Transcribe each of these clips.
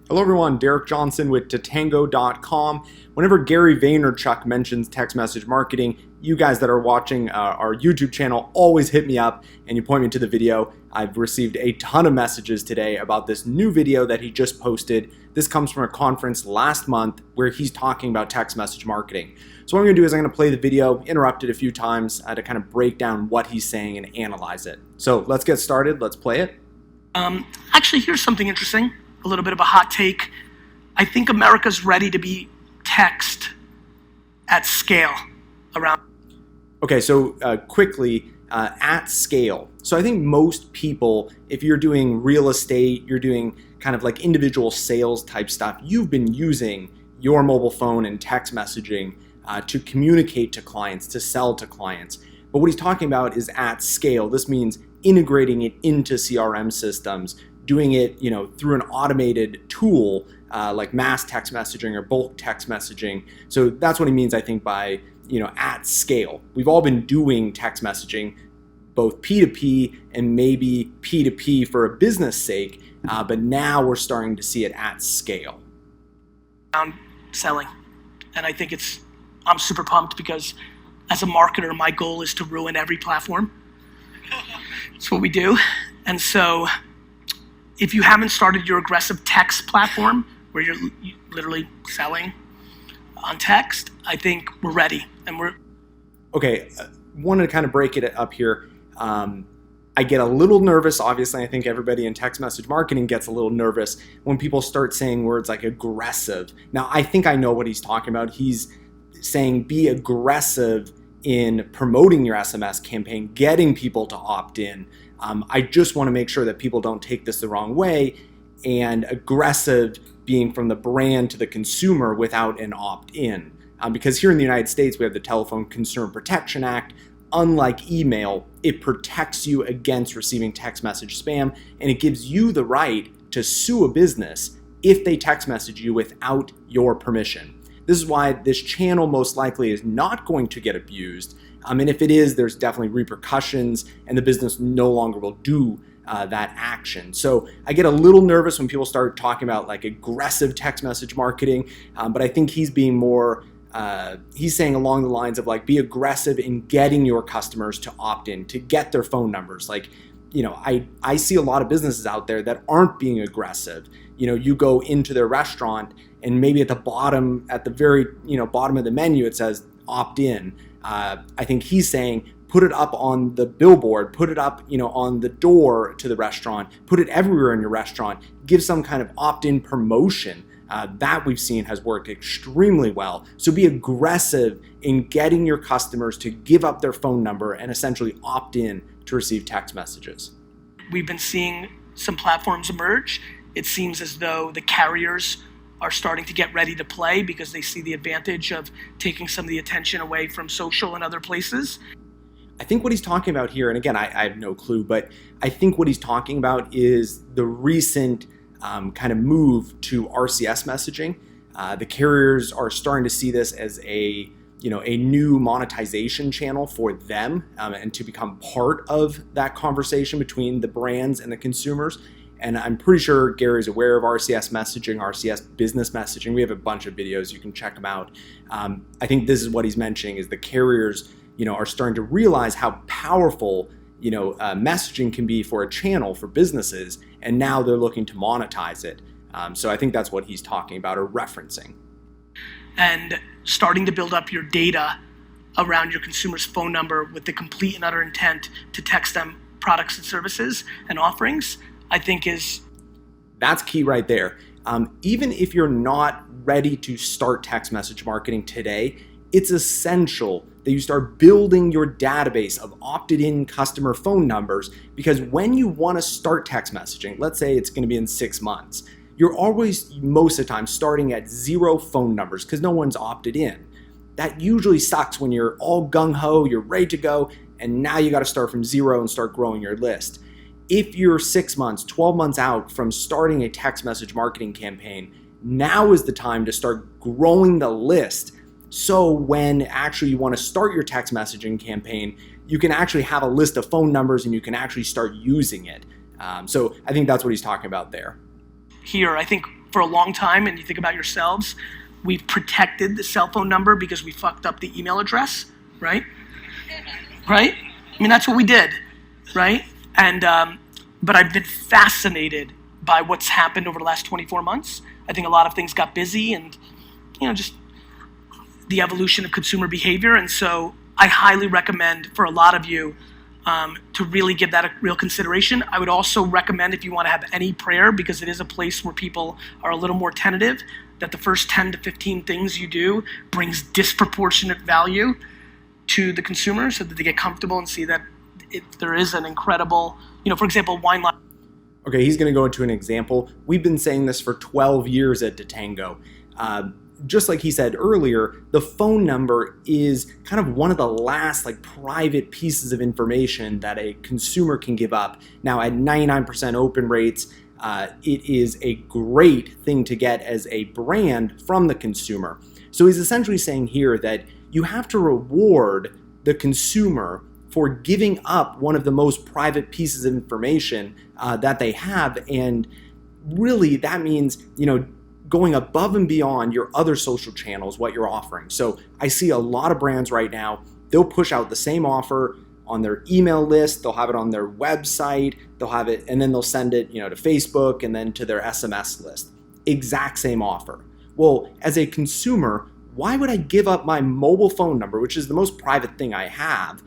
Hello everyone, Derek Johnson with Tatango.com. Whenever Gary Vaynerchuk mentions text message marketing, you guys that are watching our YouTube channel always hit me up and you point me to the video. I've received a ton of messages today about this new video that he just posted. This comes from a conference last month where he's talking about text message marketing. So what I'm going to do is I'm going to play the video, interrupt it a few times to kind of break down what he's saying and analyze it. So let's get started. Let's play it. Actually, here's something interesting. A little bit of a hot take. I think America's ready to be text at scale around. Okay, so quickly, at scale. So I think most people, if you're doing real estate, you're doing kind of like individual sales type stuff, you've been using your mobile phone and text messaging to communicate to clients, to sell to clients. But what he's talking about is at scale. This means integrating it into CRM systems, doing it, through an automated tool like mass text messaging or bulk text messaging. So that's what he means, I think, by at scale. We've all been doing text messaging, both P2P and maybe P2P for a business sake, but now we're starting to see it at scale. Selling, and I think I'm super pumped because as a marketer, my goal is to ruin every platform. That's what we do, and so. If you haven't started your aggressive text platform where you're literally selling on text, I think we're ready. And we're okay. Wanted to kind of break it up here. I get a little nervous. Obviously, I think everybody in text message marketing gets a little nervous when people start saying words like aggressive. Now, I think I know what he's talking about. He's saying be aggressive in promoting your SMS campaign, getting people to opt in. I just want to make sure that people don't take this the wrong way, and aggressive being from the brand to the consumer without an opt-in. Because here in the United States, we have the Telephone Consumer Protection Act. Unlike email, it protects you against receiving text message spam, and it gives you the right to sue a business if they text message you without your permission. This is why this channel most likely is not going to get abused. And if it is, there's definitely repercussions and the business no longer will do that action. So I get a little nervous when people start talking about like aggressive text message marketing, but I think he's being more, he's saying along the lines of like be aggressive in getting your customers to opt in, to get their phone numbers. Like, I see a lot of businesses out there that aren't being aggressive. You go into their restaurant and maybe at the very bottom of the menu, it says opt in. I think he's saying put it up on the billboard, put it up, on the door to the restaurant, put it everywhere in your restaurant, give some kind of opt-in promotion. That we've seen has worked extremely well. So be aggressive in getting your customers to give up their phone number and essentially opt in to receive text messages. We've been seeing some platforms emerge. It seems as though the carriers are starting to get ready to play because they see the advantage of taking some of the attention away from social and other places. I think what he's talking about here, and again, I have no clue, but I think what he's talking about is the recent kind of move to RCS messaging. The carriers are starting to see this as a new monetization channel for them and to become part of that conversation between the brands and the consumers. And I'm pretty sure Gary's aware of RCS messaging, RCS business messaging. We have a bunch of videos. You can check them out. I think this is what he's mentioning is the carriers, are starting to realize how powerful, messaging can be for a channel for businesses. And now they're looking to monetize it. So I think that's what he's talking about or referencing. And starting to build up your data around your consumer's phone number with the complete and utter intent to text them products and services and offerings, I think that's key right there. Even if you're not ready to start text message marketing today, it's essential that you start building your database of opted-in customer phone numbers, because when you want to start text messaging, let's say it's going to be in 6 months, you're always, most of the time, starting at 0 phone numbers because no one's opted in. That usually sucks when you're all gung-ho, you're ready to go, and now you got to start from 0 and start growing your list. If you're 6 months, 12 months out from starting a text message marketing campaign, now is the time to start growing the list. So when actually you want to start your text messaging campaign, you can actually have a list of phone numbers and you can actually start using it. So I think that's what he's talking about there. Here, I think for a long time, and you think about yourselves, we've protected the cell phone number because we fucked up the email address, right? Right? I mean, that's what we did, right? And but I've been fascinated by what's happened over the last 24 months. I think a lot of things got busy, and just the evolution of consumer behavior. And so I highly recommend for a lot of you to really give that a real consideration. I would also recommend, if you want to have any prayer, because it is a place where people are a little more tentative, that the first 10 to 15 things you do brings disproportionate value to the consumer so that they get comfortable and see that there is an incredible, for example, wine line. Okay, he's going to go into an example. We've been saying this for 12 years at Tatango. Just like he said earlier, the phone number is kind of one of the last private pieces of information that a consumer can give up. Now at 99% open rates, it is a great thing to get as a brand from the consumer. So he's essentially saying here that you have to reward the consumer for giving up one of the most private pieces of information that they have. And really that means, going above and beyond your other social channels, what you're offering. So I see a lot of brands right now, they'll push out the same offer on their email list, they'll have it on their website, they'll have it, and then they'll send it, to Facebook and then to their SMS list. Exact same offer. Well, as a consumer, why would I give up my mobile phone number, which is the most private thing I have,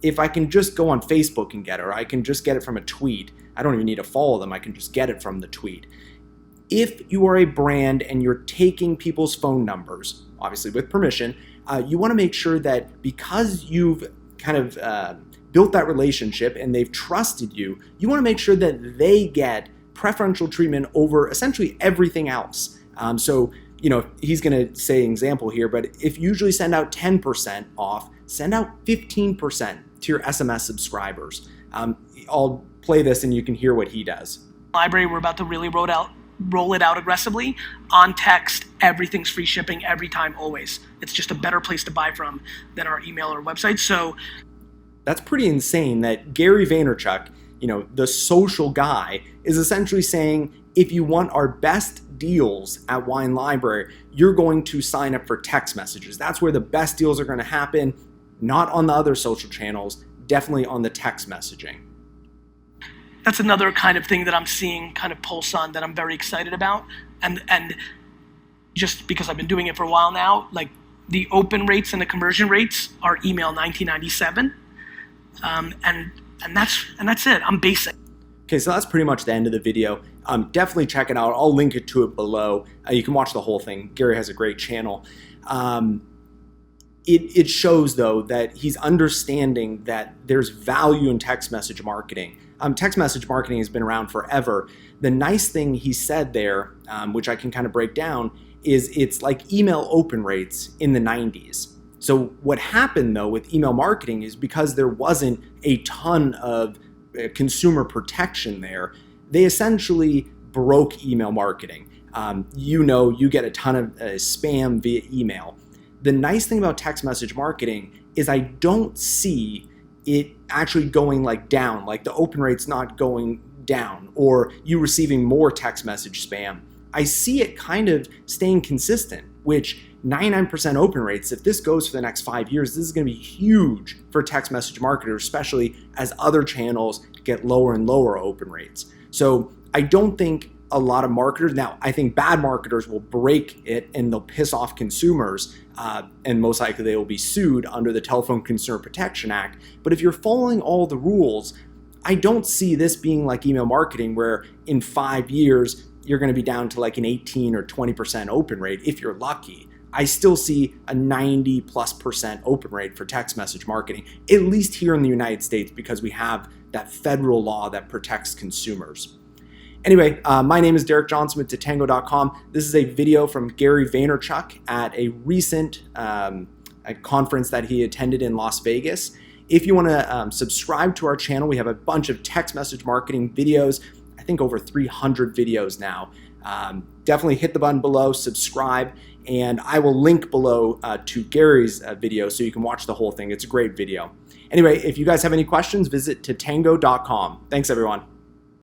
if I can just go on Facebook and get it, or I can just get it from a tweet? I don't even need to follow them, I can just get it from the tweet. If you are a brand and you're taking people's phone numbers, obviously with permission, you want to make sure that because you've kind of built that relationship and they've trusted you, you want to make sure that they get preferential treatment over essentially everything else. So, he's going to say an example here, but if you usually send out 10% off, send out 15% to your SMS subscribers. I'll play this and you can hear what he does. Library, we're about to really roll it out aggressively. On text, everything's free shipping every time, always. It's just a better place to buy from than our email or website. So that's pretty insane that Gary Vaynerchuk, the social guy, is essentially saying, if you want our best deals at Wine Library, you're going to sign up for text messages. That's where the best deals are going to happen, not on the other social channels, definitely on the text messaging. That's another kind of thing that I'm seeing kind of pulse on that I'm very excited about. And just because I've been doing it for a while now, the open rates and the conversion rates are email 1997. And that's it. I'm basic. Okay, so that's pretty much the end of the video. Definitely check it out. I'll link it to it below. You can watch the whole thing. Gary has a great channel. It shows, though, that he's understanding that there's value in text message marketing. Text message marketing has been around forever. The nice thing he said there, which I can kind of break down, is it's like email open rates in the 90s. So what happened, though, with email marketing is because there wasn't a ton of consumer protection there, they essentially broke email marketing. You get a ton of spam via email. The nice thing about text message marketing is I don't see it actually going down, the open rate's not going down, or you receiving more text message spam. I see it kind of staying consistent, which 99% open rates, if this goes for the next 5 years, this is going to be huge for text message marketers, especially as other channels get lower and lower open rates. So I don't think a lot of marketers, now I think bad marketers will break it and they'll piss off consumers, and most likely they will be sued under the Telephone Consumer Protection Act. But if you're following all the rules, I don't see this being like email marketing where in 5 years you're going to be down to an 18 or 20% open rate if you're lucky. I still see a 90+% open rate for text message marketing, at least here in the United States, because we have that federal law that protects consumers. Anyway, my name is Derek Johnson with Tatango.com. This is a video from Gary Vaynerchuk at a recent a conference that he attended in Las Vegas. If you want to subscribe to our channel, we have a bunch of text message marketing videos, I think over 300 videos now. Definitely hit the button below, subscribe, and I will link below to Gary's video so you can watch the whole thing. It's a great video. Anyway, if you guys have any questions, visit Tatango.com. Thanks, everyone.